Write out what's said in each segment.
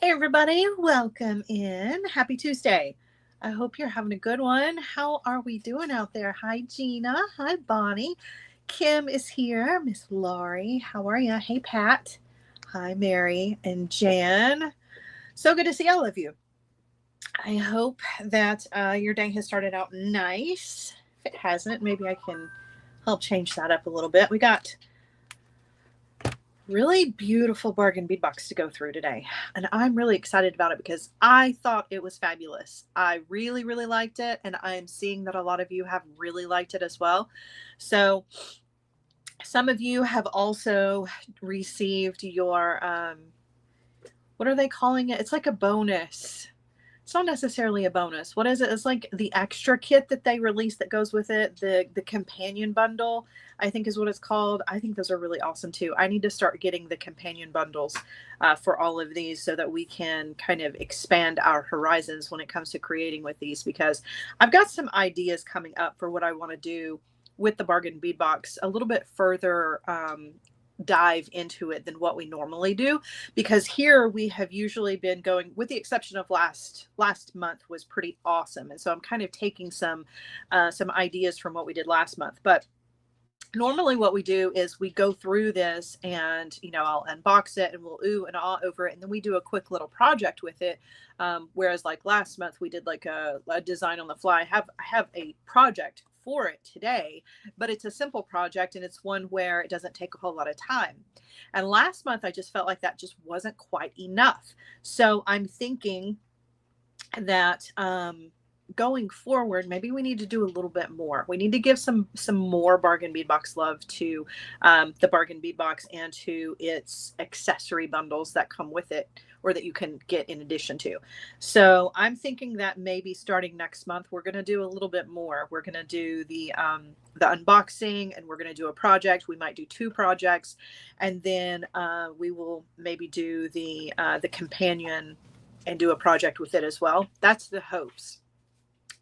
Hey, everybody, welcome in. Happy Tuesday. I hope you're having a good one. How are we doing out there? Hi, Gina. Hi, Bonnie. Kim is here. Miss Laurie, how are you? Hey, Pat. Hi, Mary and Jan. So good to see all of you. I hope that your day has started out nice. If it hasn't, maybe I can help change that up a little bit. We got really beautiful bargain bead box to go through today. And I'm really excited about it because I thought it was fabulous. I really, really liked it. And I'm seeing that a lot of you have really liked it as well. So some of you have also received your, what are they calling it? It's like a bonus. It's not necessarily a bonus. What is it? It's like the extra kit that they released that goes with it. The companion bundle, I think is what it's called. I think those are really awesome too. I need to start getting the companion bundles for all of these so that we can kind of expand our horizons when it comes to creating with these, because I've got some ideas coming up for what I want to do with the bargain bead box a little bit further dive into it than what we normally do, because here we have usually been going, with the exception of last month was pretty awesome, and so I'm kind of taking some ideas from what we did last month. But normally what we do is we go through this and I'll unbox it and we'll ooh and ah over it, and then we do a quick little project with it. Whereas like last month we did like a design on the fly. I have a project for it today, but it's a simple project and it's one where it doesn't take a whole lot of time. And last month I just felt like that just wasn't quite enough. So I'm thinking that going forward, maybe we need to do a little bit more. We need to give some more bargain bead box love to the bargain bead box and to its accessory bundles that come with it, or that you can get in addition to. So I'm thinking that maybe starting next month, we're going to do a little bit more. We're going to do the unboxing, and we're going to do a project. We might do 2 projects, and then we will maybe do the companion and do a project with it as well. That's the hopes.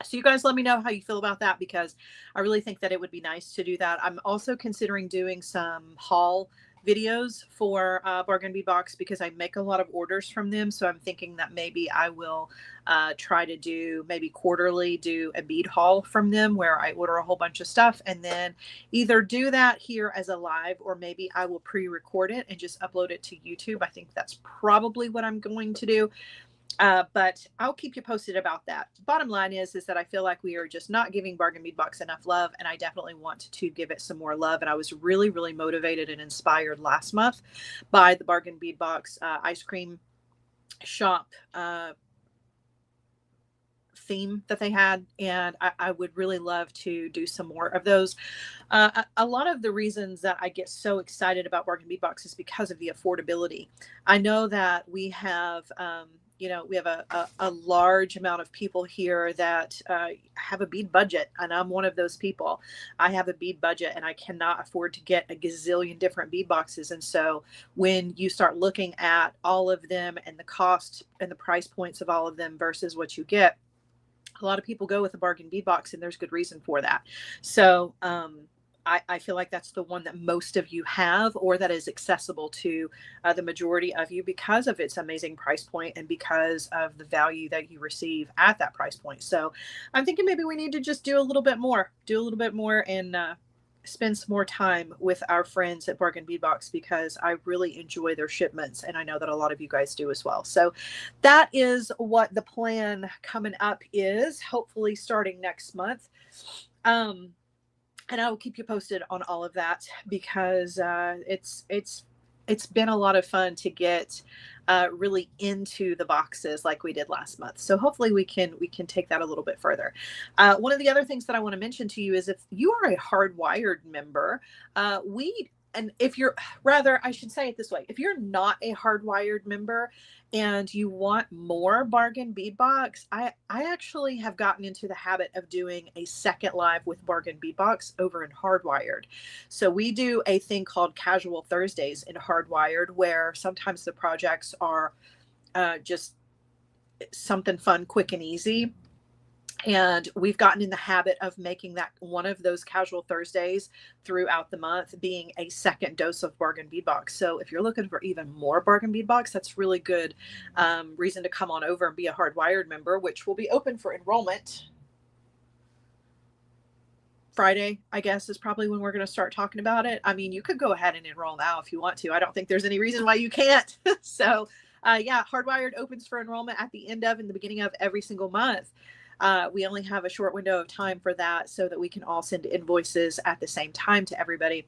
So you guys let me know how you feel about that, because I really think that it would be nice to do that. I'm also considering doing some haul videos for Bargain Bead Box, because I make a lot of orders from them. So I'm thinking that maybe I will try to do, maybe quarterly, do a bead haul from them where I order a whole bunch of stuff, and then either do that here as a live, or maybe I will pre-record it and just upload it to YouTube. I think that's probably what I'm going to do. But I'll keep you posted about that. Bottom line is that I feel like we are just not giving Bargain Bead Box enough love, and I definitely want to give it some more love. And I was really, really motivated and inspired last month by the Bargain Bead Box ice cream shop theme that they had, and I would really love to do some more of those. A lot of the reasons that I get so excited about Bargain Bead Box is because of the affordability. I know that we have we have a large amount of people here that have a bead budget, and I'm one of those people. I have a bead budget and I cannot afford to get a gazillion different bead boxes. And so when you start looking at all of them and the cost and the price points of all of them versus what you get, a lot of people go with a bargain bead box, and there's good reason for that. So I feel like that's the one that most of you have, or that is accessible to the majority of you, because of its amazing price point and because of the value that you receive at that price point. So I'm thinking maybe we need to just do a little bit more, and spend some more time with our friends at Bargain Bead Box, because I really enjoy their shipments, and I know that a lot of you guys do as well. So that is what the plan coming up is, hopefully starting next month. And I will keep you posted on all of that, because it's been a lot of fun to get really into the boxes like we did last month. So hopefully we can take that a little bit further. One of the other things that I want to mention to you is, if you are a Hardwired member, and if you're, rather, I should say it this way, if you're not a Hardwired member and you want more Bargain Bead Box, I actually have gotten into the habit of doing a second live with Bargain Bead Box over in Hardwired. So we do a thing called Casual Thursdays in Hardwired, where sometimes the projects are just something fun, quick and easy. And we've gotten in the habit of making that one of those casual Thursdays throughout the month being a second dose of bargain bead box. So if you're looking for even more bargain bead box, that's really good reason to come on over and be a Hardwired member, which will be open for enrollment Friday, I guess, is probably when we're going to start talking about it. I mean, you could go ahead and enroll now if you want to. I don't think there's any reason why you can't. So yeah, Hardwired opens for enrollment at the end of and the beginning of every single month. We only have a short window of time for that so that we can all send invoices at the same time to everybody.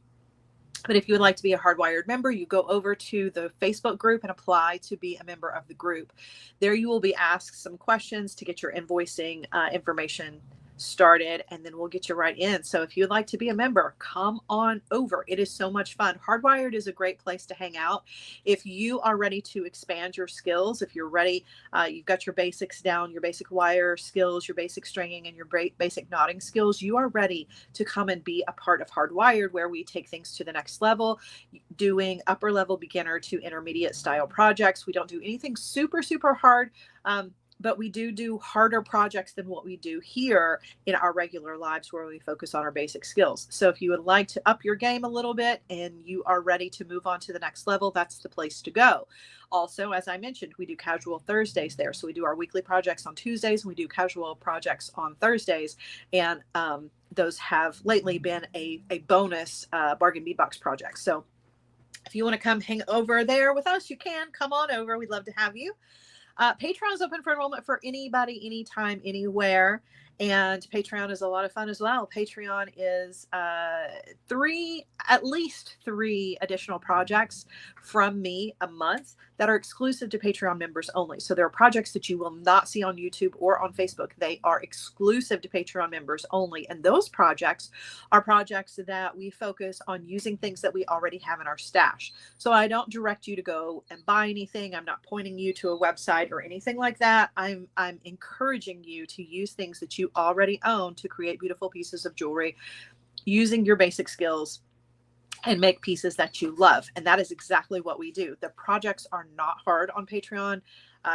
But if you would like to be a Hardwired member, you go over to the Facebook group and apply to be a member of the group. There you will be asked some questions to get your invoicing information started, and then we'll get you right in. So if you'd like to be a member, come on over. It is so much fun. Hardwired is a great place to hang out. If you are ready to expand your skills, if you're ready, you've got your basics down, your basic wire skills, your basic stringing, and your basic knotting skills, you are ready to come and be a part of Hardwired, where we take things to the next level, doing upper level beginner to intermediate style projects. We don't do anything super, super hard. But we do harder projects than what we do here in our regular lives, where we focus on our basic skills. So if you would like to up your game a little bit and you are ready to move on to the next level, that's the place to go. Also, as I mentioned, we do casual Thursdays there. So we do our weekly projects on Tuesdays and we do casual projects on Thursdays. And those have lately been a bonus bargain bead box project. So if you want to come hang over there with us, you can come on over. We'd love to have you. Patreon is open for enrollment for anybody, anytime, anywhere. And Patreon is a lot of fun as well. Patreon is at least three additional projects from me a month that are exclusive to Patreon members only. So there are projects that you will not see on YouTube or on Facebook. They are exclusive to Patreon members only. And those projects are projects that we focus on using things that we already have in our stash. So I don't direct you to go and buy anything. I'm not pointing you to a website or anything like that. I'm encouraging you to use things that you already own to create beautiful pieces of jewelry using your basic skills and make pieces that you love. And that is exactly what we do. The projects are not hard on Patreon.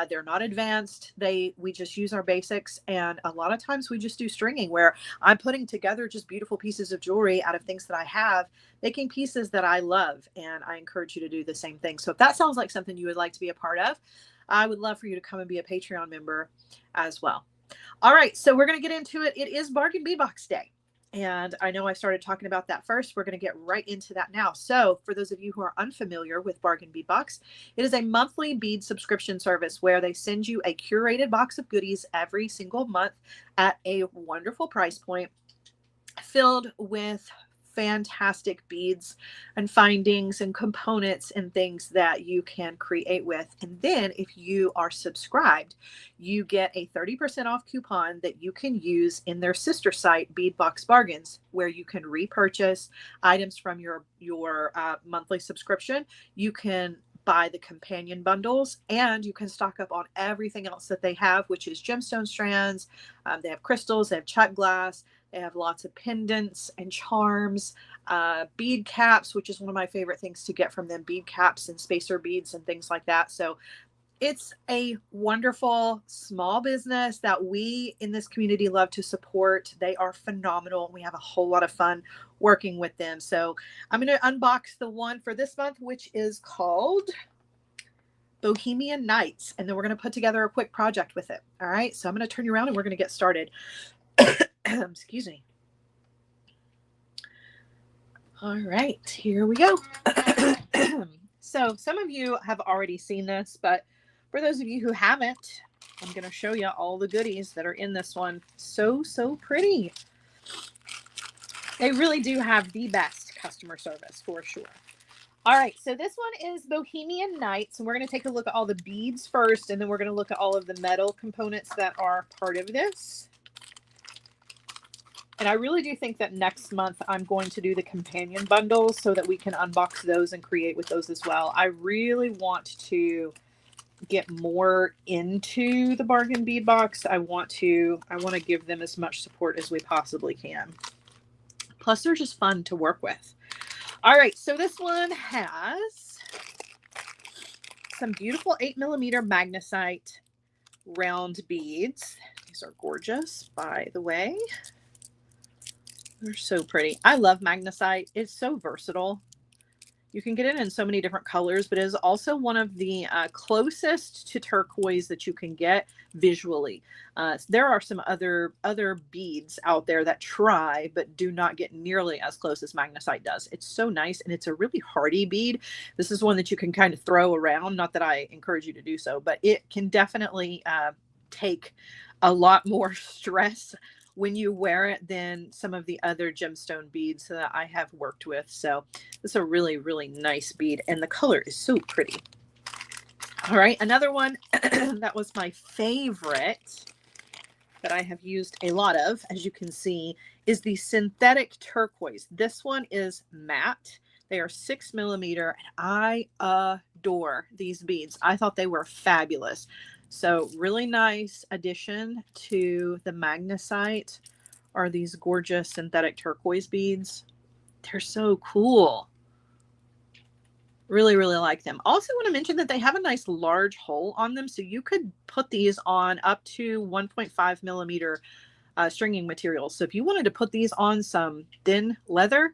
They're not advanced. We just use our basics. And a lot of times we just do stringing, where I'm putting together just beautiful pieces of jewelry out of things that I have, making pieces that I love. And I encourage you to do the same thing. So if that sounds like something you would like to be a part of, I would love for you to come and be a Patreon member as well. All right, so we're going to get into it. It is Bargain Bead Box Day. And I know I started talking about that first. We're going to get right into that now. So for those of you who are unfamiliar with Bargain Bead Box, it is a monthly bead subscription service where they send you a curated box of goodies every single month at a wonderful price point, filled with fantastic beads and findings and components and things that you can create with. And then if you are subscribed, you get a 30% off coupon that you can use in their sister site, Bead Box Bargains, where you can repurchase items from your monthly subscription. You can buy the companion bundles, and you can stock up on everything else that they have, which is gemstone strands. They have crystals, they have cut glass, they have lots of pendants and charms, bead caps, which is one of my favorite things to get from them, bead caps and spacer beads and things like that. So it's a wonderful small business that we in this community love to support. They are phenomenal. We have a whole lot of fun working with them. So I'm going to unbox the one for this month, which is called Bohemian Nights. And then we're going to put together a quick project with it. All right. So I'm going to turn you around and we're going to get started. Excuse me. All right, here we go. So some of you have already seen this, but for those of you who haven't, I'm going to show you all the goodies that are in this one. So pretty. They really do have the best customer service for sure. All right, so this one is Bohemian Nights, and we're going to take a look at all the beads first, and then we're going to look at all of the metal components that are part of this. And I really do think that next month I'm going to do the companion bundles so that we can unbox those and create with those as well. I really want to get more into the Bargain Bead Box. I want to give them as much support as we possibly can. Plus, they're just fun to work with. All right, so this one has some beautiful 8mm magnesite round beads. These are gorgeous, by the way. They're so pretty. I love magnesite. It's so versatile. You can get it in so many different colors, but it is also one of the closest to turquoise that you can get visually. There are some other beads out there that try, but do not get nearly as close as magnesite does. It's so nice, and it's a really hardy bead. This is one that you can kind of throw around. Not that I encourage you to do so, but it can definitely take a lot more stress when you wear it than some of the other gemstone beads that I have worked with. So this is a really, really nice bead, and the color is so pretty. All right, another one that was my favorite that I have used a lot of, as you can see, is the synthetic turquoise. This one is matte. They are 6 millimeter, and I adore these beads. I thought they were fabulous. So really nice addition to the magnesite are these gorgeous synthetic turquoise beads. They're so cool. Really, really like them. Also want to mention that they have a nice large hole on them. So you could put these on up to 1.5 millimeter stringing materials. So if you wanted to put these on some thin leather,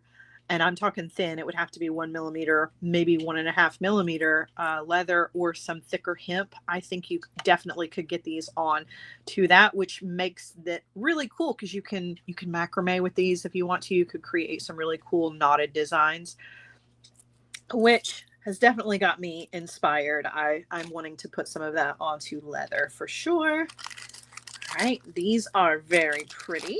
and I'm talking thin, it would have to be 1 millimeter, maybe 1.5 millimeter leather, or some thicker hemp. I think you definitely could get these on to that, which makes that really cool because you can macrame with these if you want to. You could create some really cool knotted designs, which has definitely got me inspired. I'm wanting to put some of that onto leather for sure. All right, these are very pretty.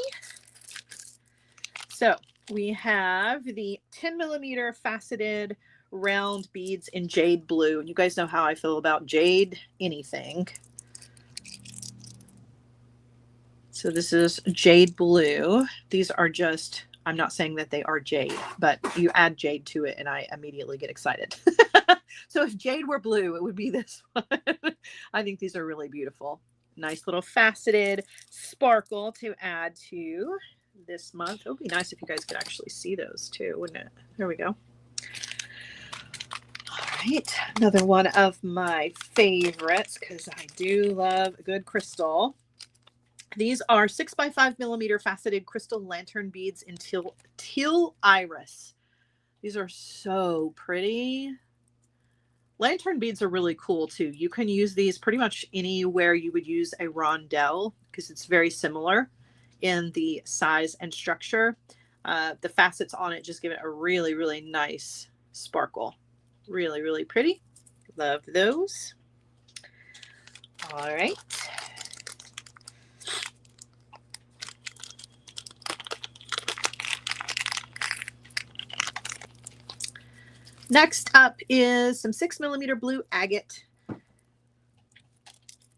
So we have the 10 millimeter faceted round beads in jade blue. And you guys know how I feel about jade anything. So this is jade blue. These are just, I'm not saying that they are jade, but you add jade to it and I immediately get excited. So if jade were blue, it would be this one. I think these are really beautiful. Nice little faceted sparkle to add to this month. It would be nice if you guys could actually see those too, wouldn't it? There we go. All right, another one of my favorites because I do love a good crystal. These are 6 by 5 millimeter faceted crystal lantern beads in teal iris. These are so pretty. Lantern beads are really cool too. You can use these pretty much anywhere you would use a rondelle because it's very similar in the size and structure. The facets on it just give it a really, really nice sparkle. Really, really pretty. Love those. All right. Next up is some 6 millimeter blue agate.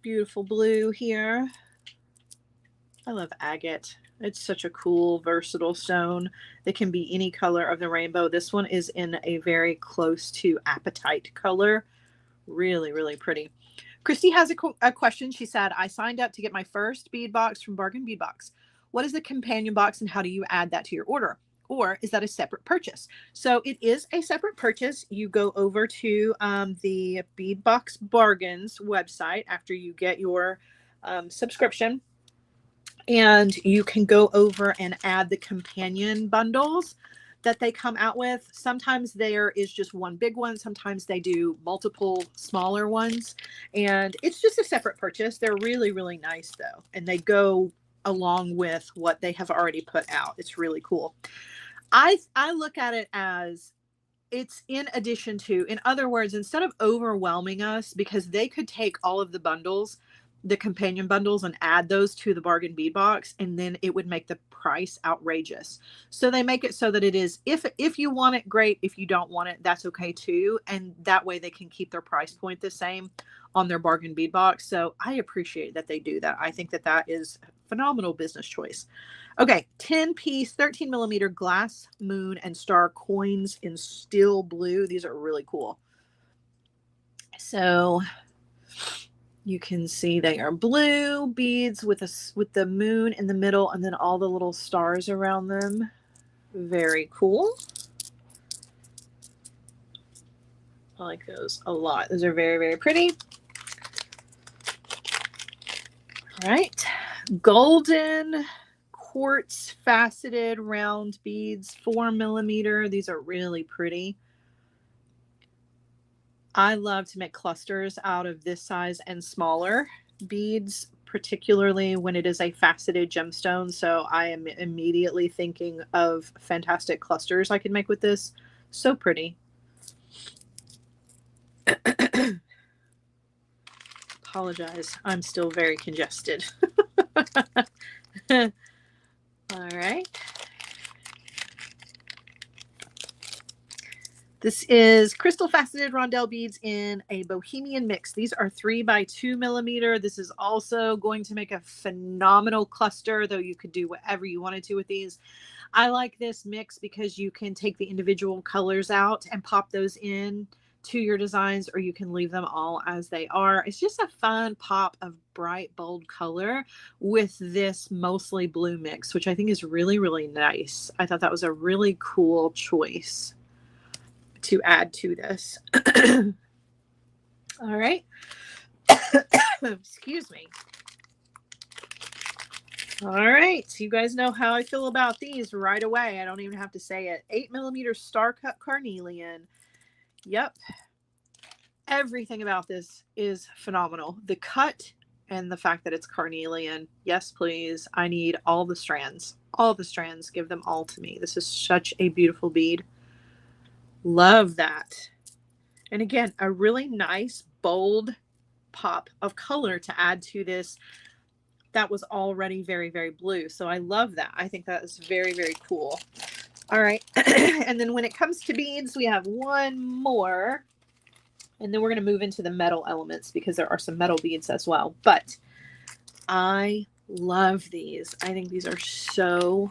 Beautiful blue here. I love agate. It's such a cool, versatile stone. It can be any color of the rainbow. This one is in a very close to apatite color. Really, really pretty. Christy has a question. She said, I signed up to get my first bead box from Bargain Bead Box. What is the companion box and how do you add that to your order? Or is that a separate purchase? So it is a separate purchase. You go over to the Bead Box Bargains website after you get your subscription. And you can go over and add the companion bundles that they come out with. Sometimes there is just one big one. Sometimes they do multiple smaller ones. And it's just a separate purchase. They're really, really nice though. And they go along with what they have already put out. It's really cool. I look at it as it's in addition to, in other words, instead of overwhelming us, because they could take all of the bundles, the companion bundles, and add those to the Bargain Bead Box, and then it would make the price outrageous. So they make it so that it is, if you want it, great. If you don't want it, that's okay too. And that way they can keep their price point the same on their Bargain Bead Box. So I appreciate that they do that. I think that that is a phenomenal business choice. Okay, 10-piece, 13 millimeter glass, moon, and star coins in steel blue. These are really cool. So you can see they are blue beads with the moon in the middle and then all the little stars around them. Very cool. I like those a lot. Those are very, very pretty. All right. golden quartz faceted round beads, 4mm. These are really pretty. I love to make clusters out of this size and smaller beads, particularly when it is a faceted gemstone. So I am immediately thinking of fantastic clusters I could make with this. So pretty. Apologize. I'm still very congested. All right. This is crystal faceted rondelle beads in a bohemian mix. These are 3 by 2mm. This is also going to make a phenomenal cluster, though you could do whatever you wanted to with these. I like this mix because you can take the individual colors out and pop those in to your designs, or you can leave them all as they are. It's just a fun pop of bright, bold color with this mostly blue mix, which I think is really, really nice. I thought that was a really cool choice to add to this. All right. Excuse me. All right. So you guys know how I feel about these right away. I don't even have to say it. 8mm star cut carnelian. Yep. Everything about this is phenomenal. The cut and the fact that it's carnelian. Yes, please. I need all the strands. All the strands. Give them all to me. This is such a beautiful bead. Love that. And again, a really nice, bold pop of color to add to this that was already very, very blue. So I love that. I think that is very, very cool. All right. And then when it comes to beads, we have one more. And then we're going to move into the metal elements because there are some metal beads as well. But I love these. I think these are so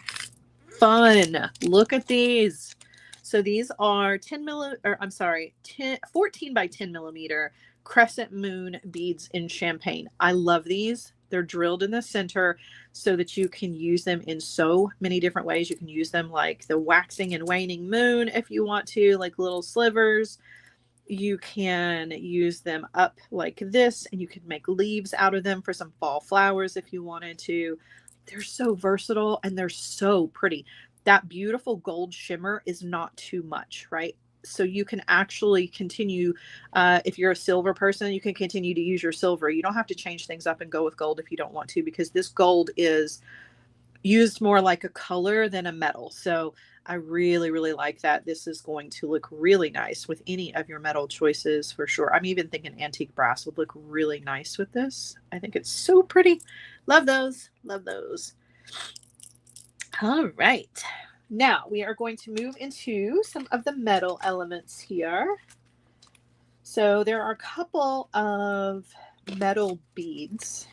fun. Look at these. So these are 14 by 10mm crescent moon beads in champagne. I love these. They're drilled in the center so that you can use them in so many different ways. You can use them like the waxing and waning moon if you want to, like little slivers. You can use them up like this, and you can make leaves out of them for some fall flowers if you wanted to. They're so versatile and they're so pretty. That beautiful gold shimmer is not too much, right? So you can actually continue, if you're a silver person, you can continue to use your silver. You don't have to change things up and go with gold if you don't want to, because this gold is used more like a color than a metal. So I really, really like that. This is going to look really nice with any of your metal choices for sure. I'm even thinking antique brass would look really nice with this. I think it's so pretty. Love those. Love those. All right. Now we are going to move into some of the metal elements here. So there are a couple of metal beads.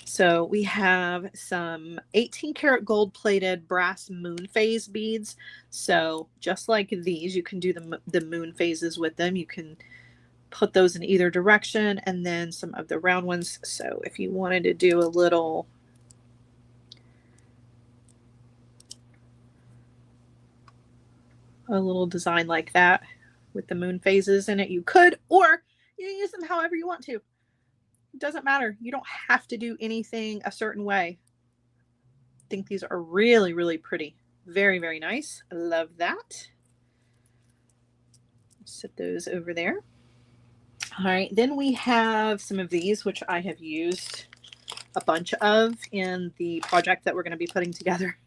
So we have some 18 karat gold plated brass moon phase beads. So just like these, you can do the moon phases with them. You can put those in either direction, and then some of the round ones. So if you wanted to do a little design like that with the moon phases in it, you could, or you use them however you want to. It doesn't matter. You don't have to do anything a certain way. I think these are really, really pretty. Very, very nice. I love that. Set those over there. All right, then we have some of these, which I have used a bunch of in the project that we're going to be putting together.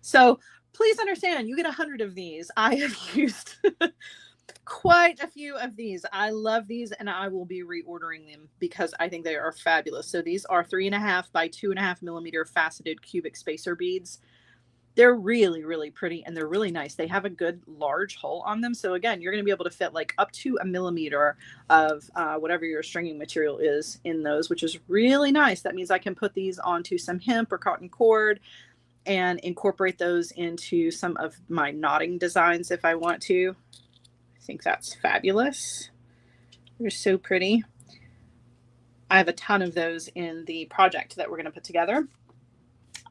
So please understand, you get 100 of these. I have used quite a few of these. I love these, and I will be reordering them because I think they are fabulous. So these are 3.5 by 2.5mm faceted cubic spacer beads. They're really, really pretty, and they're really nice. They have a good large hole on them. So again, you're going to be able to fit like up to 1mm of whatever your stringing material is in those, which is really nice. That means I can put these onto some hemp or cotton cord and incorporate those into some of my knotting designs if I want to. I think that's fabulous. They're so pretty. I have a ton of those in the project that we're going to put together.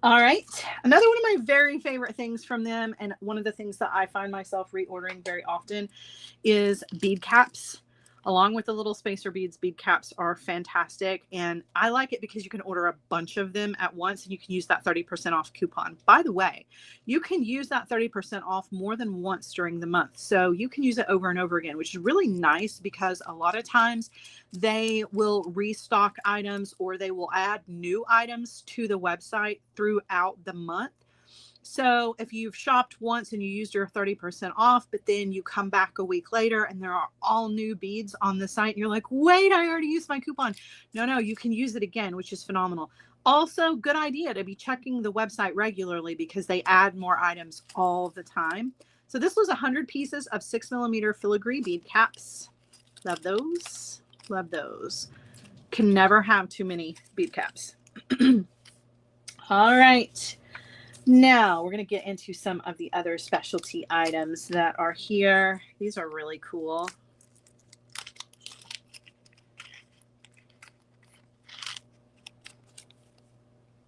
All right. Another one of my very favorite things from them, and one of the things that I find myself reordering very often, is bead caps. along with the little spacer beads. Bead caps are fantastic, and I like it because you can order a bunch of them at once and you can use that 30% off coupon. By the way, you can use that 30% off more than once during the month, so you can use it over and over again, which is really nice because a lot of times they will restock items or they will add new items to the website throughout the month. So if you've shopped once and you used your 30% off, but then you come back a week later and there are all new beads on the site and you're like, wait, I already used my coupon. No, you can use it again, which is phenomenal. Also, good idea to be checking the website regularly because they add more items all the time. So this was 100 pieces of 6mm filigree bead caps. Love those. Love those. Can never have too many bead caps. All right. Now we're going to get into some of the other specialty items that are here. These are really cool.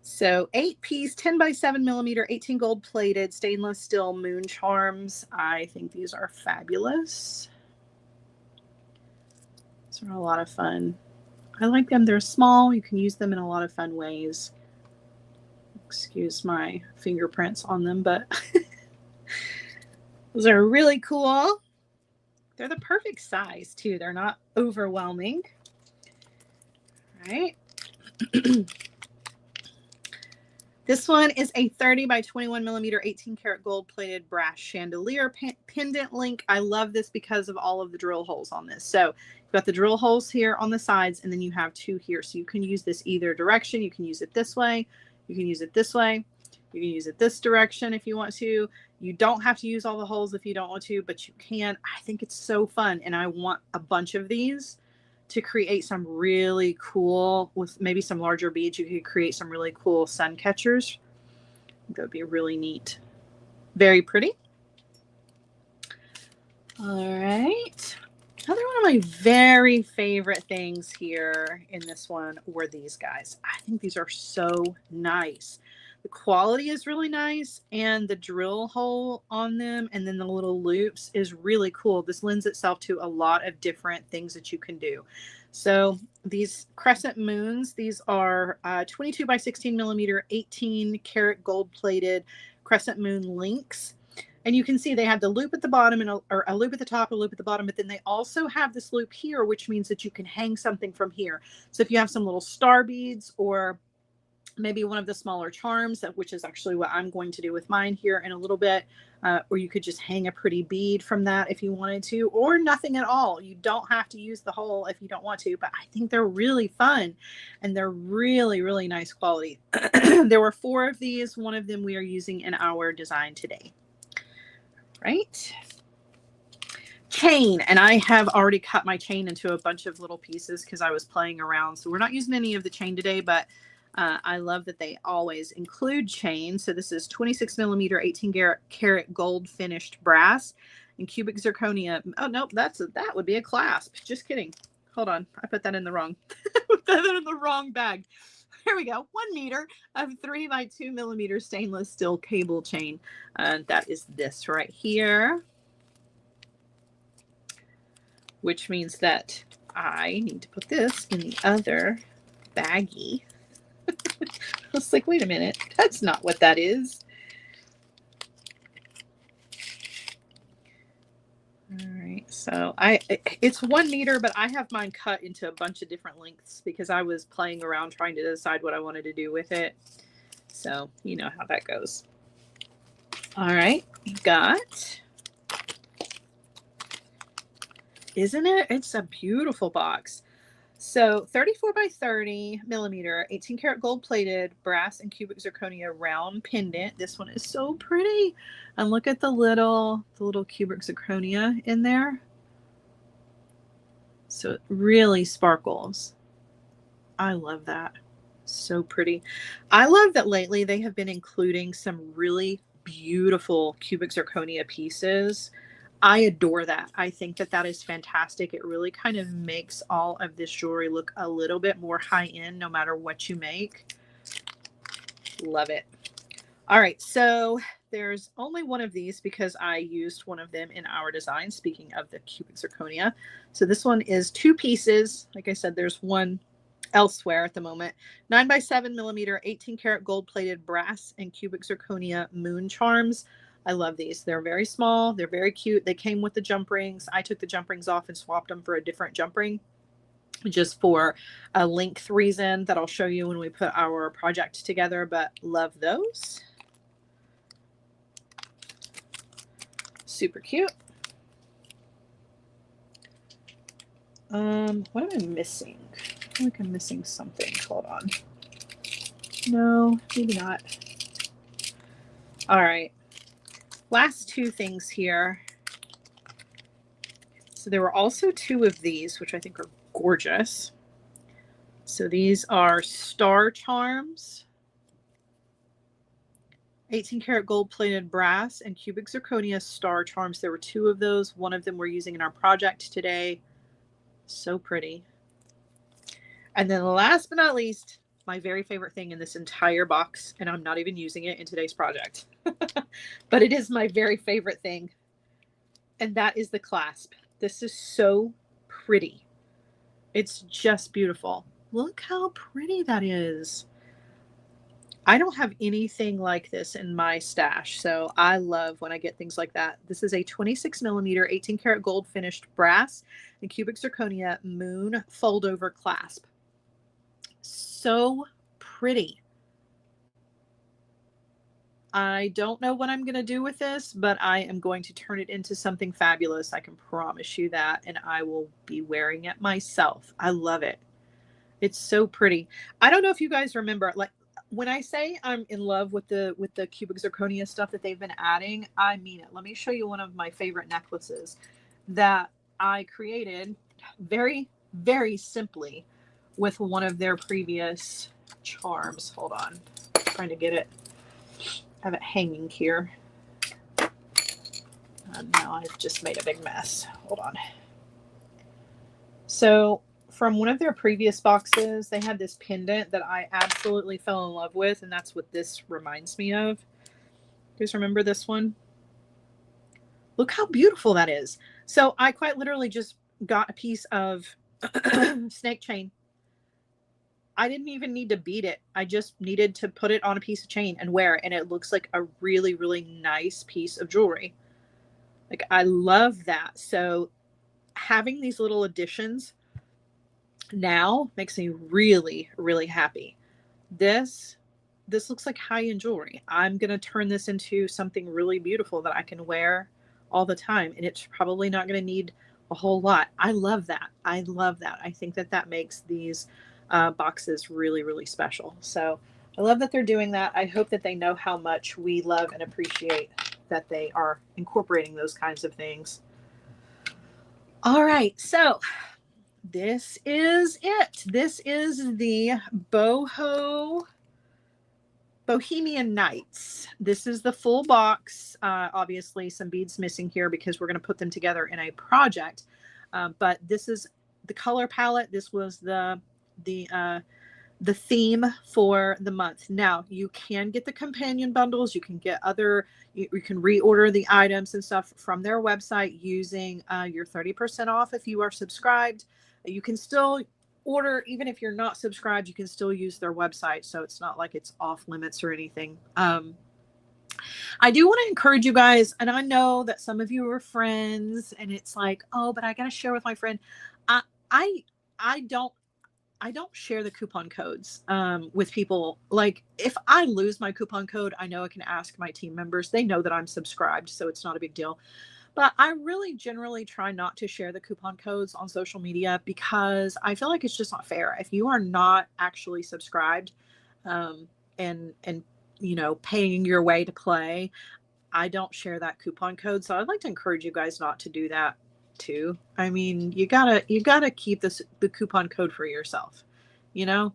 So 8-piece, 10x7mm, 18 gold plated stainless steel moon charms. I think these are fabulous. These are a lot of fun. I like them. They're small. You can use them in a lot of fun ways. Excuse my fingerprints on them, but those are really cool. They're the perfect size too. They're not overwhelming. All right. This one is a 30x21mm 18-karat gold plated brass chandelier pendant link. I love this because of all of the drill holes on this. So you've got the drill holes here on the sides, and then you have two here. So you can use this either direction. You can use it this way. You can use it this way. You can use it this direction if you want to. You don't have to use all the holes if you don't want to, but you can. I think it's so fun, and I want a bunch of these to create some really cool, with maybe some larger beads, you could create some really cool sun catchers. That would be really neat. Very pretty. All right. Another one of my very favorite things here in this one were these guys. I think these are so nice. The quality is really nice, and the drill hole on them and then the little loops is really cool. This lends itself to a lot of different things that you can do. So these crescent moons, these are 22x16mm 18-karat gold plated crescent moon links. And you can see they have the loop at the bottom and a loop at the top, a loop at the bottom, but then they also have this loop here, which means that you can hang something from here. So if you have some little star beads or maybe one of the smaller charms, which is actually what I'm going to do with mine here in a little bit, or you could just hang a pretty bead from that if you wanted to, or nothing at all. You don't have to use the hole if you don't want to, but I think they're really fun and they're really, really nice quality. There were 4 of these. One of them we are using in our design today. Right. Chain, and I have already cut my chain into a bunch of little pieces because I was playing around. So we're not using any of the chain today, but I love that they always include chain. So this is 26mm 18-karat gold finished brass and cubic zirconia. Oh nope, that would be a clasp. Just kidding. Hold on, I put that in the wrong. Put that in the wrong bag. Here we go. 1 meter of 3x2mm stainless steel cable chain. That is this right here, which means that I need to put this in the other baggie. I was like, wait a minute, that's not what that is. All right, so it's 1 meter, but I have mine cut into a bunch of different lengths because I was playing around trying to decide what I wanted to do with it. So you know how that goes. All right, we've got, isn't it? It's a beautiful box. So 34x30mm 18-karat gold plated brass and cubic zirconia round pendant. This one is so pretty. And look at the little cubic zirconia in there. So it really sparkles. I love that. So pretty. I love that lately they have been including some really beautiful cubic zirconia pieces. I adore that. I think that that is fantastic. It really kind of makes all of this jewelry look a little bit more high-end no matter what you make. Love it. All right, so there's only one of these because I used one of them in our design, speaking of the cubic zirconia. So this one is 2 pieces. Like I said, there's one elsewhere at the moment. 9x7mm, 18 karat gold plated brass and cubic zirconia moon charms. I love these. They're very small. They're very cute. They came with the jump rings. I took the jump rings off and swapped them for a different jump ring, just for a length reason that I'll show you when we put our project together, but love those. Super cute. What am I missing? I feel like I'm missing something. Hold on. No, maybe not. All right. Last 2 things here. So there were also 2 of these, which I think are gorgeous. So these are star charms. 18 karat gold plated brass and cubic zirconia star charms. There were 2 of those. One of them we're using in our project today. So pretty. And then last but not least, my very favorite thing in this entire box, and I'm not even using it in today's project, but it is my very favorite thing, and that is the clasp. This is so pretty. It's just beautiful. Look how pretty that is. I don't have anything like this in my stash, so I love when I get things like that. This is a 26mm, 18 karat gold finished brass and cubic zirconia moon fold over clasp. So pretty. I don't know what I'm going to do with this, but I am going to turn it into something fabulous. I can promise you that, and I will be wearing it myself. I love it. It's so pretty. I don't know if you guys remember, like, when I say I'm in love with the cubic zirconia stuff that they've been adding, I mean it. Let me show you one of my favorite necklaces that I created very, very simply with one of their previous charms. Hold on. I'm trying to get it. I have it hanging here. And now I've just made a big mess. Hold on. So from one of their previous boxes, they had this pendant that I absolutely fell in love with, and that's what this reminds me of. You guys remember this one? Look how beautiful that is. So I quite literally just got a piece of snake chain. I didn't even need to bead it. I just needed to put it on a piece of chain and wear it, and it looks like a really, really nice piece of jewelry. Like, I love that. So having these little additions now makes me really, really happy. This looks like high-end jewelry. I'm going to turn this into something really beautiful that I can wear all the time, and it's probably not going to need a whole lot. I love that. I love that. I think that makes these boxes really, really special. So I love that they're doing that. I hope that they know how much we love and appreciate that they are incorporating those kinds of things. All right, so this is it. This is the Bohemian Nights. This is the full box. Obviously, some beads missing here because we're going to put them together in a project. But this is the color palette. This was the theme for the month. Now, you can get the companion bundles. You can get you can reorder the items and stuff from their website using your 30% off if you are subscribed. You can still order, even if you're not subscribed, you can still use their website. So it's not like it's off limits or anything. I do want to encourage you guys, and I know that some of you are friends and it's like, oh, but I got to share with my friend. I don't share the coupon codes with people. Like, if I lose my coupon code, I know I can ask my team members. They know that I'm subscribed, so it's not a big deal. But I really generally try not to share the coupon codes on social media because I feel like it's just not fair. If you are not actually subscribed and you know, paying your way to play, I don't share that coupon code. So I'd like to encourage you guys not to do that too. I mean, you gotta keep the coupon code for yourself, you know.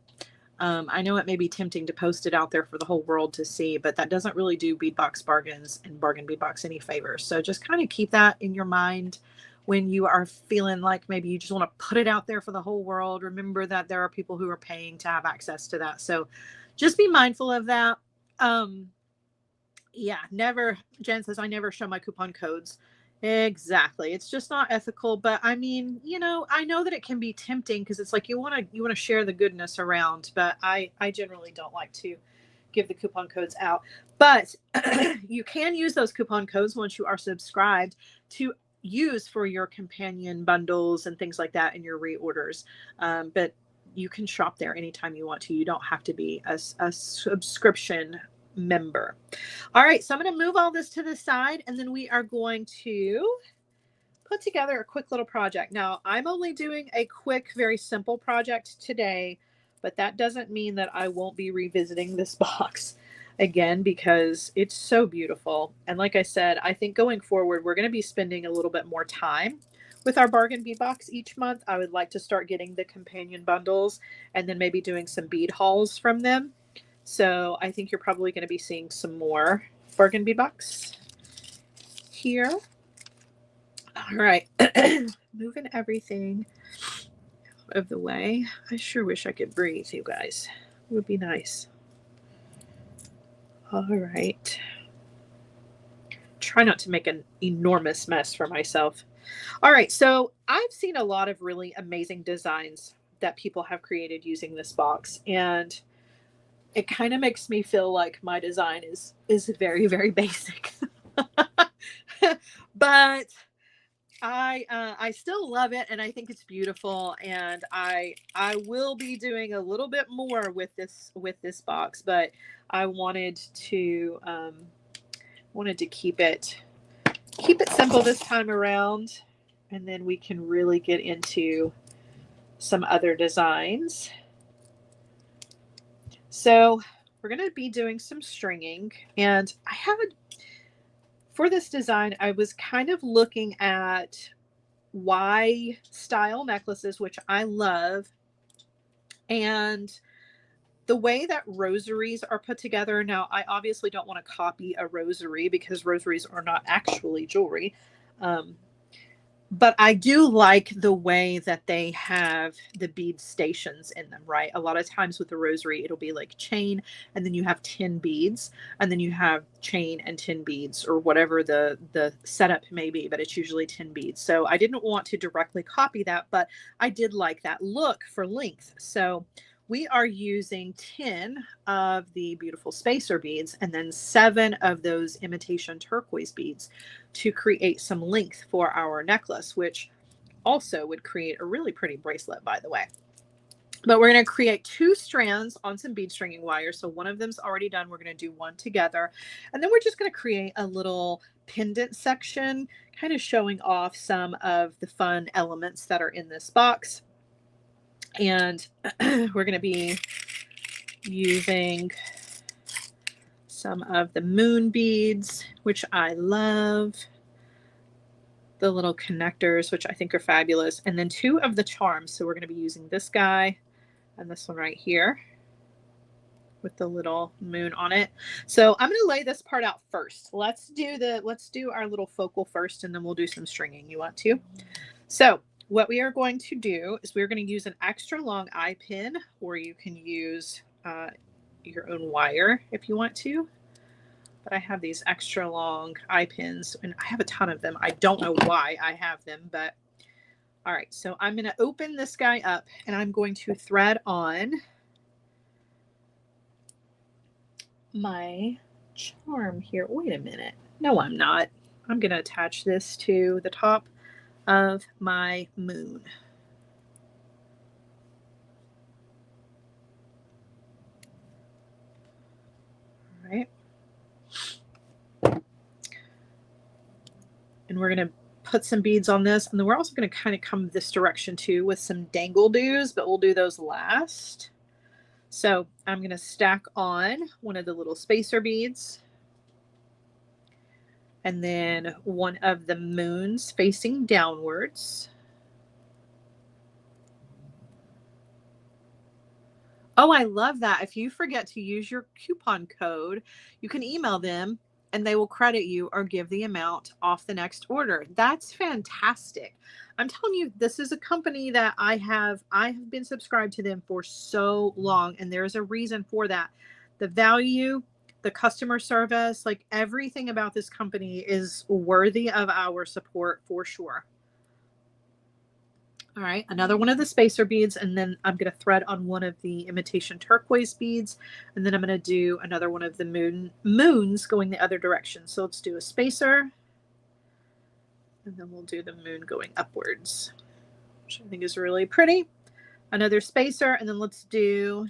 I know it may be tempting to post it out there for the whole world to see, but that doesn't really do Bead Box Bargains and Bargain Bead Box any favors. So just kind of keep that in your mind when you are feeling like maybe you just want to put it out there for the whole world. Remember that there are people who are paying to have access to that. So just be mindful of that. Yeah, never. Jen says, I never show my coupon codes. Exactly. It's just not ethical. But I mean, you know, I know that it can be tempting because it's like you want to share the goodness around. But I generally don't like to give the coupon codes out. But you can use those coupon codes once you are subscribed to use for your companion bundles and things like that in your reorders. But you can shop there anytime you want to. You don't have to be a subscription member. All right, so I'm going to move all this to the side, and then we are going to put together a quick little project. Now, I'm only doing a quick, very simple project today, but that doesn't mean that I won't be revisiting this box again because it's so beautiful. And like I said, I think going forward, we're going to be spending a little bit more time with our bargain bead box each month. I would like to start getting the companion bundles and then maybe doing some bead hauls from them. So I think you're probably going to be seeing some more bargain bead box here. All right, moving everything out of the way. I sure wish I could breathe, you guys. It would be nice. All right. Try not to make an enormous mess for myself. All right, so I've seen a lot of really amazing designs that people have created using this box, and it kind of makes me feel like my design is very, very basic. But I still love it, and I think it's beautiful, and I will be doing a little bit more with this box, but I wanted to keep it simple this time around, and then we can really get into some other designs. So we're going to be doing some stringing, and for this design, I was kind of looking at Y style necklaces, which I love, and the way that rosaries are put together. Now, I obviously don't want to copy a rosary because rosaries are not actually jewelry. But I do like the way that they have the bead stations in them, right? A lot of times with the rosary, it'll be like chain, and then you have 10 beads, and then you have chain and 10 beads, or whatever the setup may be, but it's usually 10 beads. So I didn't want to directly copy that, but I did like that look for length. So we are using 10 of the beautiful spacer beads and then 7 of those imitation turquoise beads to create some length for our necklace, which also would create a really pretty bracelet, by the way. But we're going to create 2 strands on some bead stringing wire. So one of them's already done. We're going to do one together. And then we're just going to create a little pendant section, kind of showing off some of the fun elements that are in this box. And we're going to be using some of the moon beads, which I love. The little connectors, which I think are fabulous. And then 2 of the charms. So we're going to be using this guy and this one right here with the little moon on it. So I'm going to lay this part out first. Let's do our little focal first, and then we'll do some stringing. You want to? So what we are going to do is we're going to use an extra long eye pin, or you can use your own wire if you want to. But I have these extra long eye pins, and I have a ton of them. I don't know why I have them, but all right. So I'm going to open this guy up, and I'm going to thread on my charm here. Wait a minute. No, I'm not. I'm going to attach this to the top of my moon. All right. And we're going to put some beads on this. And then we're also going to kind of come this direction too with some dangle-doos, but we'll do those last. So I'm going to stack on one of the little spacer beads, and then one of the moons facing downwards. Oh, I love that. If you forget to use your coupon code, you can email them and they will credit you or give the amount off the next order. That's fantastic. I'm telling you, this is a company that I have been subscribed to them for so long, and there's a reason for that. The value, the customer service, like everything about this company is worthy of our support for sure. All right, another one of the spacer beads, and then I'm going to thread on one of the imitation turquoise beads, and then I'm going to do another one of the moons going the other direction. So let's do a spacer, and then we'll do the moon going upwards, which I think is really pretty. Another spacer, and then let's do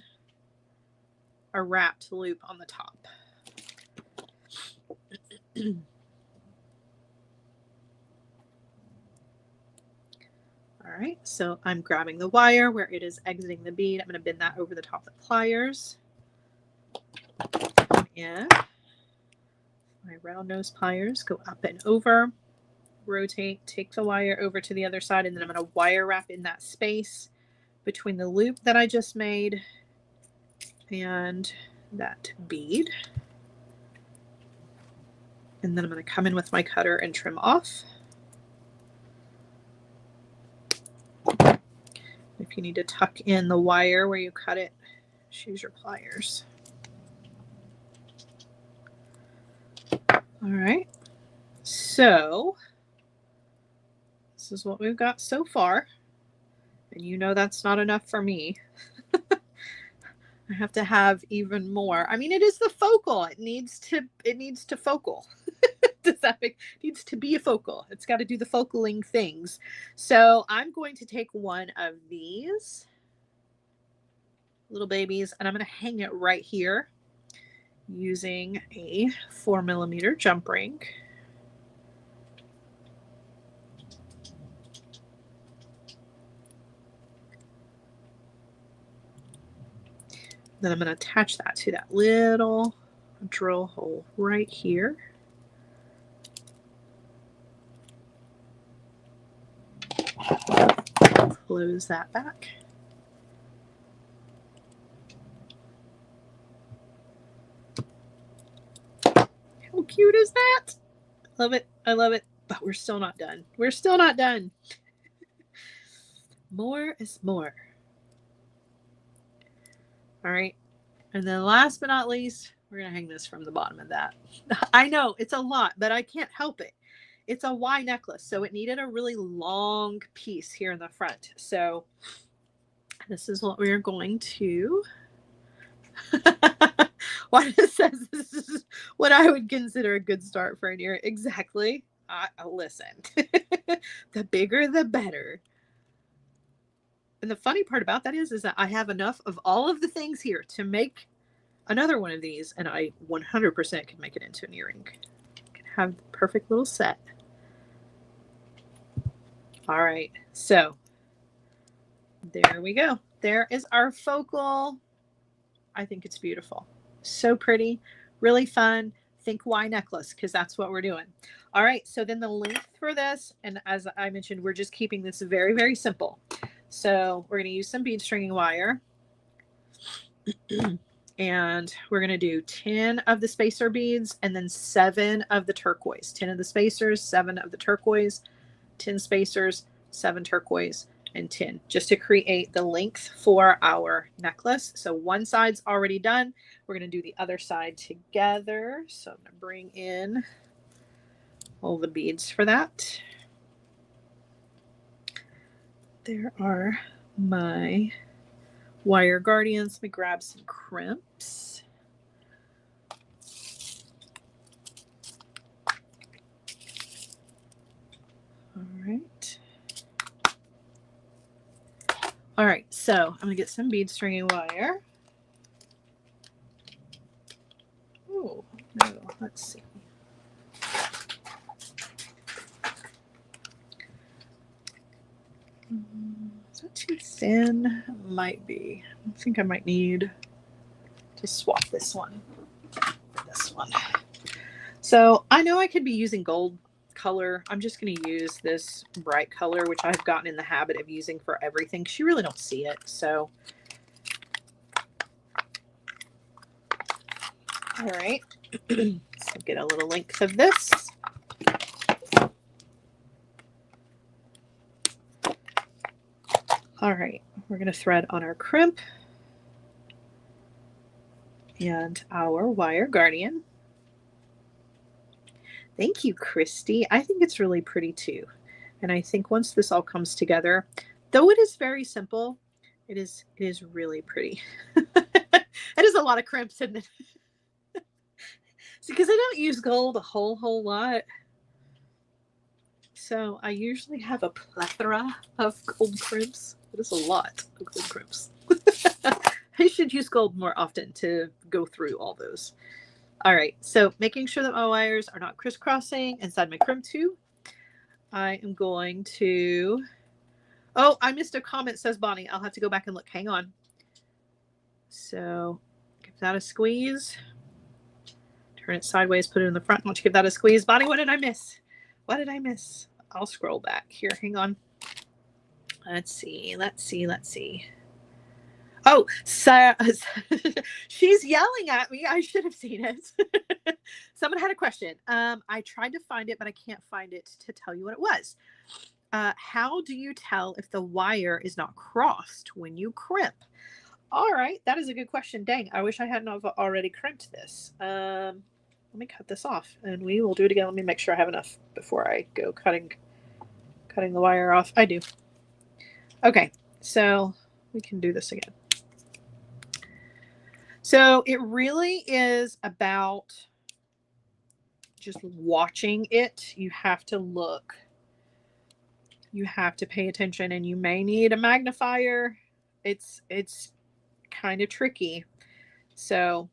a wrapped loop on the top. All right, so I'm grabbing the wire where it is exiting the bead. I'm going to bend that over the top of the pliers. And my round nose pliers go up and over, rotate, take the wire over to the other side, and then I'm going to wire wrap in that space between the loop that I just made and that bead. And then I'm going to come in with my cutter and trim off. If you need to tuck in the wire where you cut it, just use your pliers. All right, so this is what we've got so far. And you know that's not enough for me. I have to have even more. I mean, it is the focal. It needs to focal. Does that make, needs to be a focal. It's got to do the focaling things. So I'm going to take one of these little babies and I'm going to hang it right here using a 4mm jump ring. Then I'm going to attach that to that little drill hole right here. Close that back. How cute is that? Love it. I love it. But we're still not done. We're still not done. More is more. All right. And then last but not least, we're going to hang this from the bottom of that. I know it's a lot, but I can't help it. It's a Y necklace, so it needed a really long piece here in the front. So this is what we're going to... Why it says this is what I would consider a good start for an ear. Exactly. Listen, the bigger the better. And the funny part about that is that I have enough of all of the things here to make another one of these, and I 100% can make it into an earring. I can have the perfect little set. All right, so there we go. There is our focal. I think it's beautiful. So pretty, really fun. Think Y necklace, because that's what we're doing. All right, so then the length for this, and as I mentioned, we're just keeping this very, very simple. So we're going to use some bead stringing wire. And we're going to do 10 of the spacer beads and then 7 of the turquoise. 10 of the spacers, 7 of the turquoise, 10 spacers, 7 turquoise, and 10, just to create the length for our necklace. So one side's already done. We're going to do the other side together. So I'm going to bring in all the beads for that. There are my wire guardians. Let me grab some crimps. All right. All right, so I'm going to get some bead stringing wire. Oh, no, let's see. Is that too thin? Might be. I think I might need to swap this one for this one. So I know I could be using gold color. I'm just going to use this bright color, which I've gotten in the habit of using for everything because you really don't see it. So, all right. So get a little length of this. All right, we're going to thread on our crimp. and our wire guardian. Thank you, Christy. I think it's really pretty too. And I think once this all comes together, though it is very simple, it is really pretty. It is a lot of crimps, isn't it? Because I don't use gold a whole lot. So I usually have a plethora of gold crimps. It is a lot of gold crimps. I should use gold more often to go through all those. All right, so making sure that my wires are not crisscrossing inside my crimp tube. I am going to, oh, I missed a comment, says Bonnie. I'll have to go back and look. Hang on. So give that a squeeze. Turn it sideways, put it in the front. Why don't you give that a squeeze? Bonnie, what did I miss? What did I miss? I'll scroll back here. Hang on. Let's see. Oh, she's yelling at me. I should have seen it. Someone had a question. I tried to find it, but I can't find it to tell you what it was. How do you tell if the wire is not crossed when you crimp? All right, that is a good question. Dang, I wish I hadn't already crimped this. Let me cut this off, and we will do it again. Let me make sure I have enough before I go cutting the wire off. I do. Okay, so we can do this again. So it really is about just watching it. You have to look. You have to pay attention, and you may need a magnifier. It's kind of tricky. So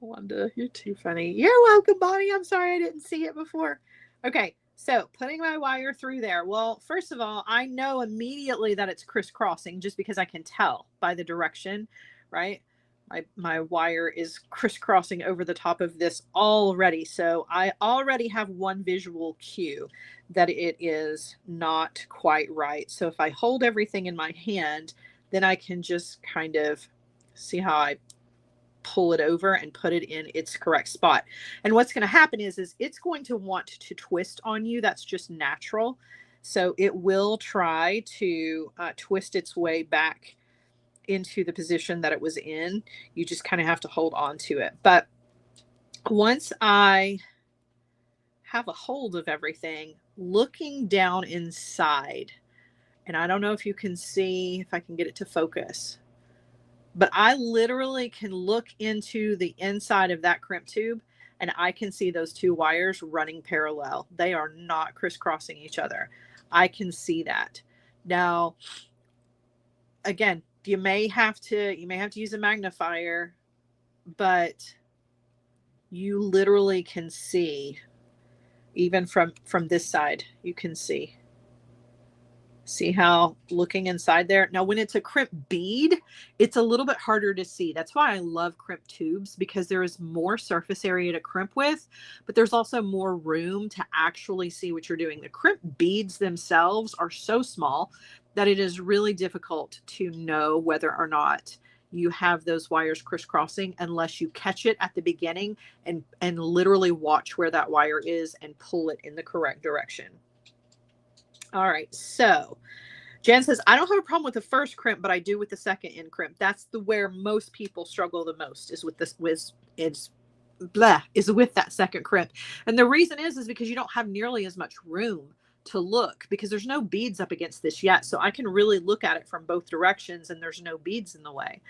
Wanda, you're too funny. You're welcome, Bonnie. I'm sorry I didn't see it before. Okay, so putting my wire through there. Well, first of all, I know immediately that it's crisscrossing just because I can tell by the direction, right? My wire is crisscrossing over the top of this already. So I already have one visual cue that it is not quite right. So if I hold everything in my hand, then I can just kind of see how I pull it over and put it in its correct spot. And what's going to happen is it's going to want to twist on you. That's just natural. So it will try to twist its way back into the position that it was in. You just kind of have to hold on to it. But once I have a hold of everything, looking down inside, and I don't know if you can see, if I can get it to focus, but I literally can look into the inside of that crimp tube and I can see those two wires running parallel. They are not crisscrossing each other. I can see that. Now, again, you may have to use a magnifier, but you literally can see, even from this side, you can see how looking inside there. Now, when it's a crimp bead, it's a little bit harder to see. That's why I love crimp tubes, because there is more surface area to crimp with, but there's also more room to actually see what you're doing. The crimp beads themselves are so small that it is really difficult to know whether or not you have those wires crisscrossing unless you catch it at the beginning and literally watch where that wire is and pull it in the correct direction. All right, so Jen says, I don't have a problem with the first crimp, but I do with the second end crimp. That's where most people struggle the most, is with this, is with that second crimp. And the reason is because you don't have nearly as much room to look, because there's no beads up against this yet. So I can really look at it from both directions and there's no beads in the way.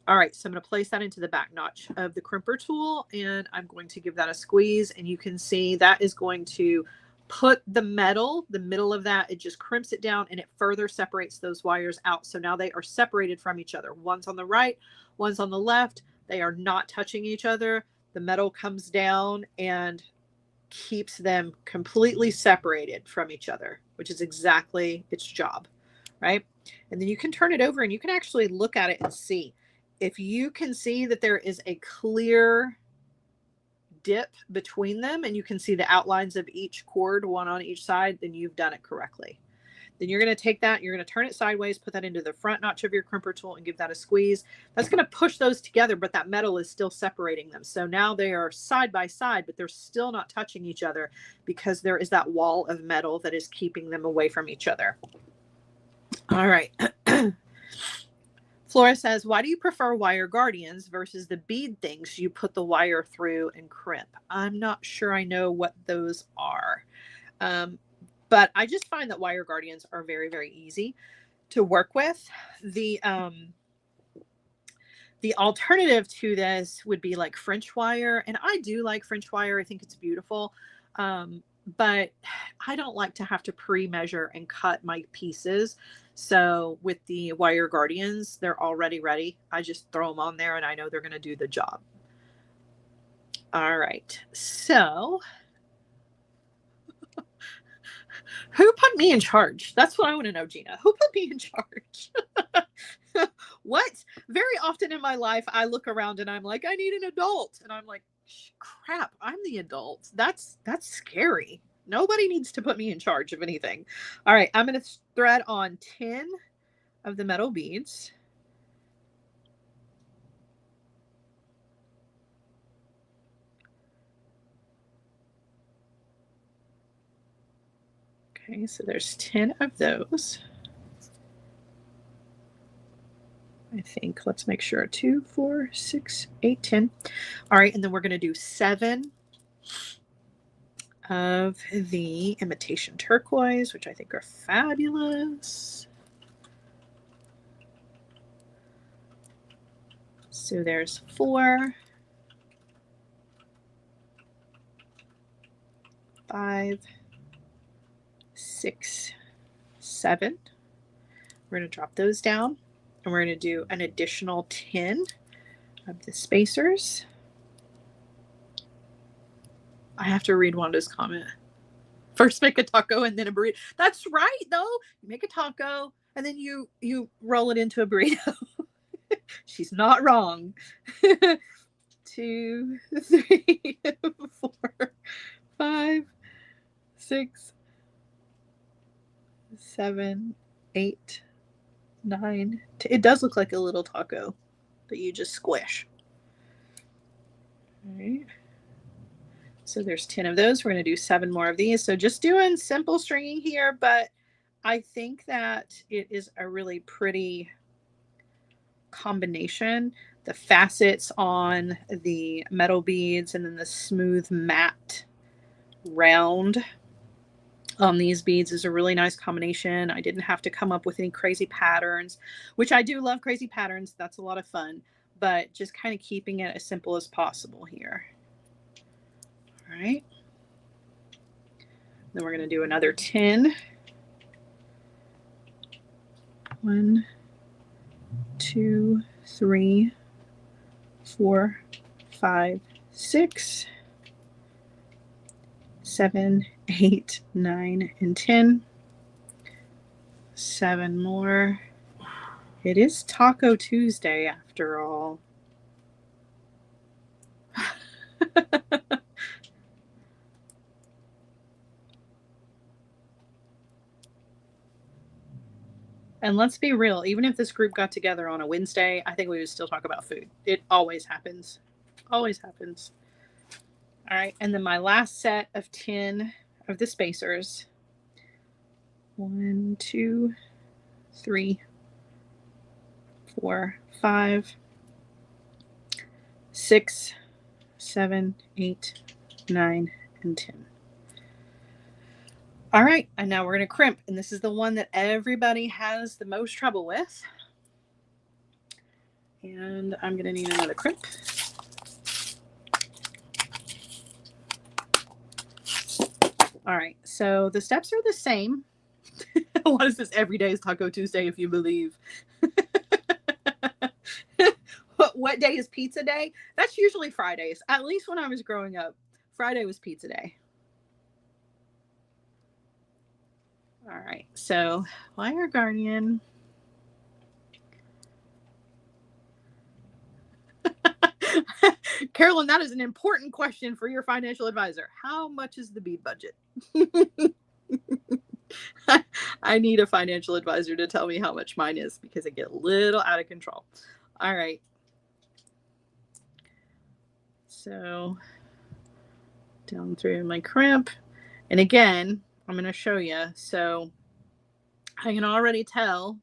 All right, so I'm going to place that into the back notch of the crimper tool, and I'm going to give that a squeeze, and you can see that is going to put the middle of that, it just crimps it down and it further separates those wires out. So now they are separated from each other. One's on the right, one's on the left. They are not touching each other. The metal comes down and keeps them completely separated from each other, which is exactly its job, right? And then you can turn it over and you can actually look at it and see. If you can see that there is a clear dip between them and you can see the outlines of each cord, one on each side, then you've done it correctly. Then you're going to take that, you're going to turn it sideways, put that into the front notch of your crimper tool and give that a squeeze. That's going to push those together, but that metal is still separating them. So now they are side by side, but they're still not touching each other because there is that wall of metal that is keeping them away from each other. All right. Flora says, why do you prefer wire guardians versus the bead things you put the wire through and crimp? I'm not sure I know what those are. But I just find that wire guardians are very, very easy to work with. The alternative to this would be like French wire. And I do like French wire. I think it's beautiful. But I don't like to have to pre-measure and cut my pieces. So with the wire guardians, they're already ready. I just throw them on there and I know they're going to do the job. All right. So who put me in charge? That's what I want to know, Gina. Who put me in charge? What? Very often in my life, I look around and I'm like, I need an adult. And I'm like, crap, I'm the adult. That's scary. Nobody needs to put me in charge of anything. All right, I'm going to thread on 10 of the metal beads. Okay, so there's 10 of those. I think, let's make sure, 2, 4, 6, 8, 10. All right, and then we're going to do 7 of the imitation turquoise, which I think are fabulous. So there's 4, 5, 6, 7. We're going to drop those down. And we're going to do an additional 10 of the spacers. I have to read Wanda's comment. First make a taco and then a burrito. That's right, though. You make a taco and then you roll it into a burrito. She's not wrong. 2, 3, 4, 5, 6, 7, 8, 9. It does look like a little taco that you just squish. All right. So there's 10 of those. We're going to do 7 more of these. So just doing simple stringing here, but I think that it is a really pretty combination. The facets on the metal beads and then the smooth matte round on these beads is a really nice combination. I didn't have to come up with any crazy patterns, which I do love crazy patterns. That's a lot of fun, but just kind of keeping it as simple as possible here. All right. Then we're going to do another 10. 1, 2, 3, 4, 5, 6, 7, 8, 9, and 10. 7 more. It is Taco Tuesday after all. And let's be real, even if this group got together on a Wednesday, I think we would still talk about food. It always happens. Always happens. All right, and then my last set of 10 of the spacers. 1, 2, 3, 4, 5, 6, 7, 8, 9, and 10. All right, and now we're going to crimp, and this is the one that everybody has the most trouble with. And I'm going to need another crimp. All right, so the steps are the same. What is this? Every day is Taco Tuesday, if you believe. What day is pizza day? That's usually Fridays. At least when I was growing up, Friday was pizza day. All right, so wire guardian. Carolyn, that is an important question for your financial advisor. How much is the bead budget? I need a financial advisor to tell me how much mine is because I get a little out of control. All right. So down through my crimp. And again, I'm going to show you. So I can already tell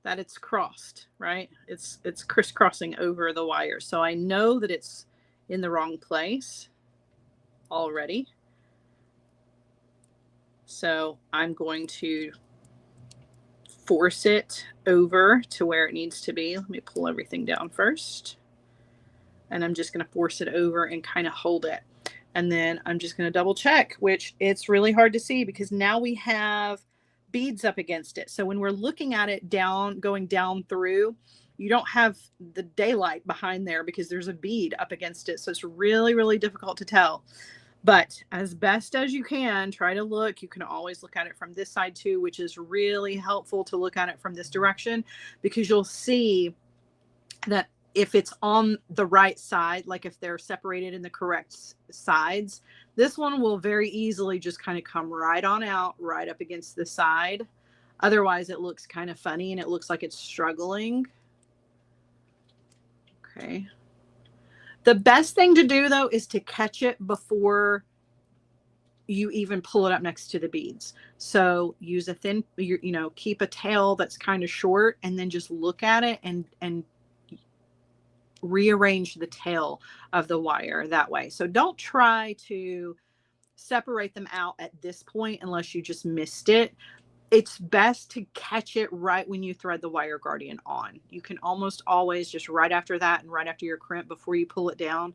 that it's crossed, right? It's crisscrossing over the wire. So I know that it's in the wrong place already. So I'm going to force it over to where it needs to be. Let me pull everything down first. And I'm just going to force it over and kind of hold it. And then I'm just going to double check, which it's really hard to see because now we have beads up against it. So when we're looking at it down, going down through, you don't have the daylight behind there because there's a bead up against it. So it's really, really difficult to tell. But as best as you can, try to look. You can always look at it from this side too, which is really helpful to look at it from this direction because you'll see that if it's on the right side, like if they're separated in the correct sides, this one will very easily just kind of come right on out, right up against the side. Otherwise, it looks kind of funny and it looks like it's struggling. Okay. The best thing to do though is to catch it before you even pull it up next to the beads. So use a thin, you know, keep a tail that's kind of short and then just look at it and rearrange the tail of the wire that way. So don't try to separate them out at this point unless you just missed it. It's best to catch it right when you thread the wire guardian on. You can almost always just right after that and right after your crimp before you pull it down,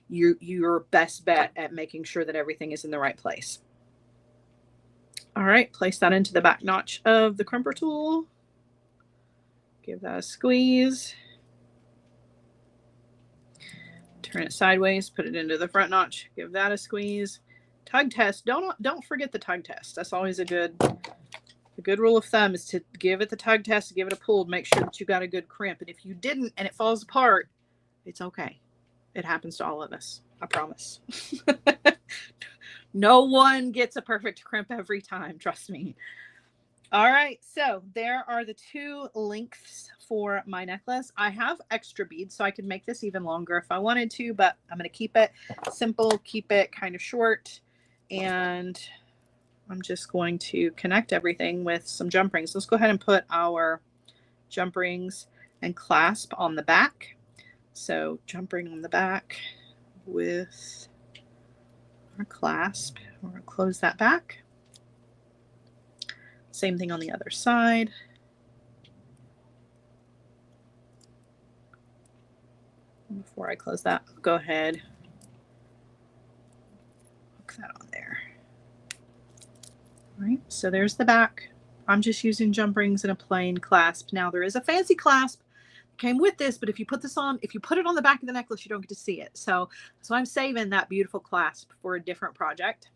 your best bet at making sure that everything is in the right place. All right, place that into the back notch of the crimper tool. Give that a squeeze. Turn it sideways, put it into the front notch, give that a squeeze. Tug test. Don't forget the tug test. That's always a good rule of thumb is to give it the tug test, give it a pull, make sure that you got a good crimp. And if you didn't and it falls apart, it's okay. It happens to all of us. I promise. No one gets a perfect crimp every time. Trust me. All right, so there are the two lengths for my necklace. I have extra beads, so I could make this even longer if I wanted to, but I'm going to keep it simple, keep it kind of short, and I'm just going to connect everything with some jump rings. Let's go ahead and put our jump rings and clasp on the back. So jump ring on the back with our clasp. We're going to close that back. Same thing on the other side. Before I close that, I'll go ahead, hook that on there. All right, so there's the back. I'm just using jump rings and a plain clasp. Now there is a fancy clasp that came with this, but if you put this on, if you put it on the back of the necklace, you don't get to see it. So I'm saving that beautiful clasp for a different project.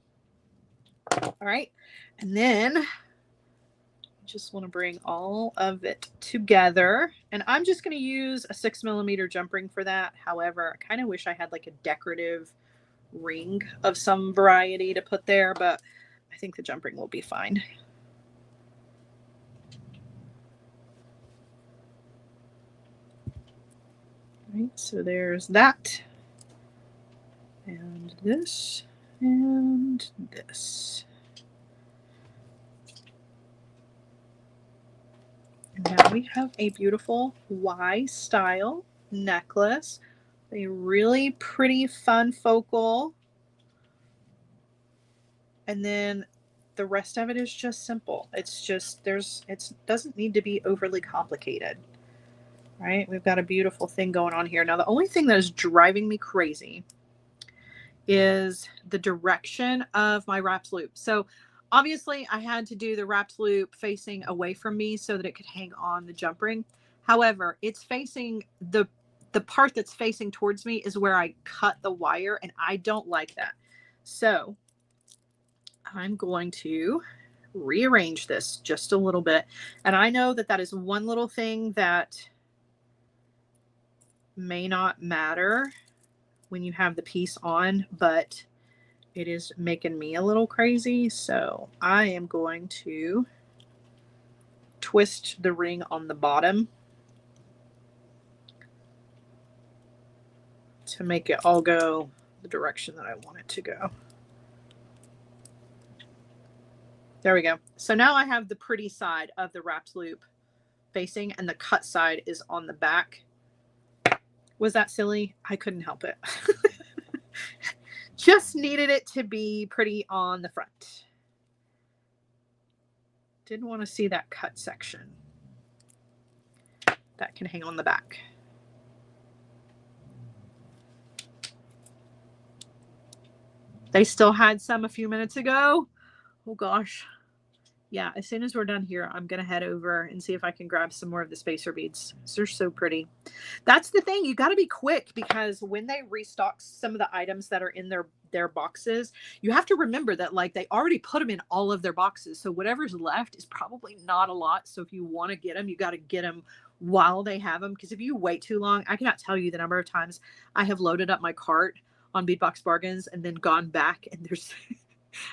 All right, and then just want to bring all of it together, and I'm just going to use a 6mm jump ring for that. However, I kind of wish I had like a decorative ring of some variety to put there, but I think the jump ring will be fine. All right, so there's that, and this, and this. Now we have a beautiful Y style necklace, a really pretty fun focal, and then the rest of it is just simple. It's just it doesn't need to be overly complicated, right? We've got a beautiful thing going on here. Now the only thing that is driving me crazy is the direction of my wraps loop. So obviously I had to do the wraps loop facing away from me so that it could hang on the jump ring. However, it's facing the part that's facing towards me is where I cut the wire, and I don't like that. So I'm going to rearrange this just a little bit. And I know that that is one little thing that may not matter when you have the piece on, but it is making me a little crazy. So I am going to twist the ring on the bottom to make it all go the direction that I want it to go. There we go. So now I have the pretty side of the wrapped loop facing, and the cut side is on the back. Was that silly? I couldn't help it. Just needed it to be pretty on the front. Didn't want to see that cut section. That can hang on the back. They still had some a few minutes ago. Oh gosh. Yeah, as soon as we're done here, I'm going to head over and see if I can grab some more of the spacer beads. They're so pretty. That's the thing. You got to be quick, because when they restock some of the items that are in their boxes, you have to remember that like they already put them in all of their boxes. So whatever's left is probably not a lot. So if you want to get them, you got to get them while they have them. Because if you wait too long, I cannot tell you the number of times I have loaded up my cart on Bead Box Bargains and then gone back and there's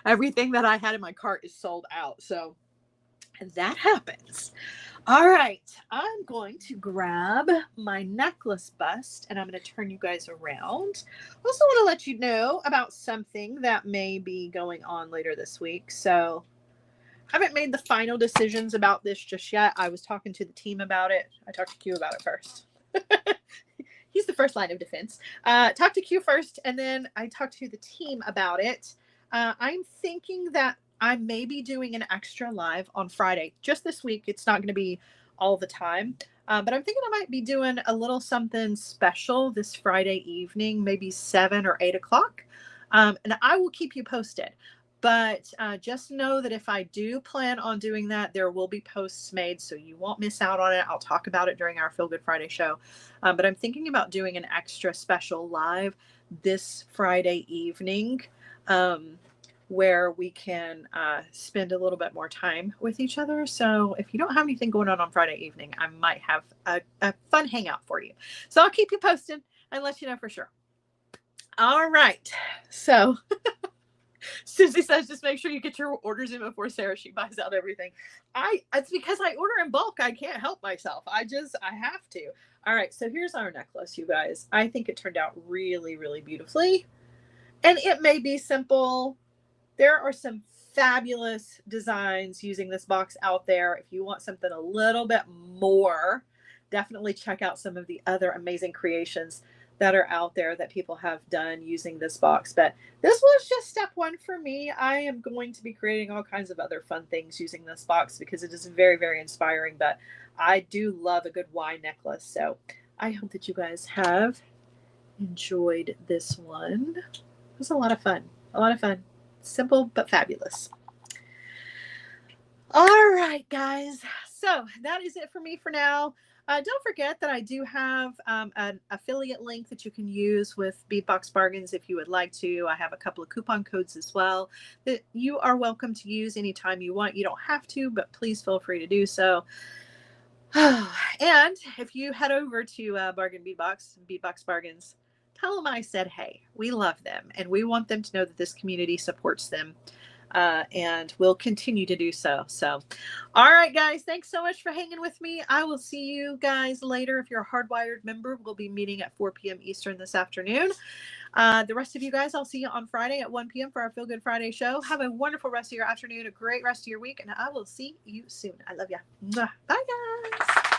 everything that I had in my cart is sold out. So that happens. All right. I'm going to grab my necklace bust and I'm going to turn you guys around. Also want to let you know about something that may be going on later this week. So I haven't made the final decisions about this just yet. I was talking to the team about it. I talked to Q about it first. He's the first line of defense. Talk to Q first, and then I talked to the team about it. I'm thinking that I may be doing an extra live on Friday. Just this week. It's not going to be all the time. But I'm thinking I might be doing a little something special this Friday evening, maybe 7 or 8 o'clock. And I will keep you posted. But just know that if I do plan on doing that, there will be posts made, so you won't miss out on it. I'll talk about it during our Feel Good Friday show. But I'm thinking about doing an extra special live this Friday evening where we can spend a little bit more time with each other. So if you don't have anything going on Friday evening, I might have a fun hangout for you. So I'll keep you posted and let you know for sure. All right. So... Susie says, just make sure you get your orders in before Sarah. She buys out everything. It's because I order in bulk. I can't help myself. I have to. All right. So here's our necklace, you guys. I think it turned out really, really beautifully. And it may be simple. There are some fabulous designs using this box out there. If you want something a little bit more, definitely check out some of the other amazing creations that are out there that people have done using this box. But this was just step one for me. I am going to be creating all kinds of other fun things using this box because it is very, very inspiring. But I do love a good Y necklace. So I hope that you guys have enjoyed this one. It was a lot of fun. A lot of fun. Simple but fabulous. All right, guys. So that is it for me for now. Don't forget that I do have an affiliate link that you can use with Bead Box Bargains if you would like to. I have a couple of coupon codes as well that you are welcome to use anytime you want. You don't have to, but please feel free to do so. And if you head over to Bargain Bead Box Bargains, tell them I said, hey, we love them and we want them to know that this community supports them. And we'll continue to do so. So, all right, guys, thanks so much for hanging with me. I will see you guys later. If you're a Hardwired member, we'll be meeting at 4 p.m. Eastern this afternoon. The rest of you guys, I'll see you on Friday at 1 p.m. for our Feel Good Friday show. Have a wonderful rest of your afternoon, a great rest of your week, and I will see you soon. I love you. Bye, guys.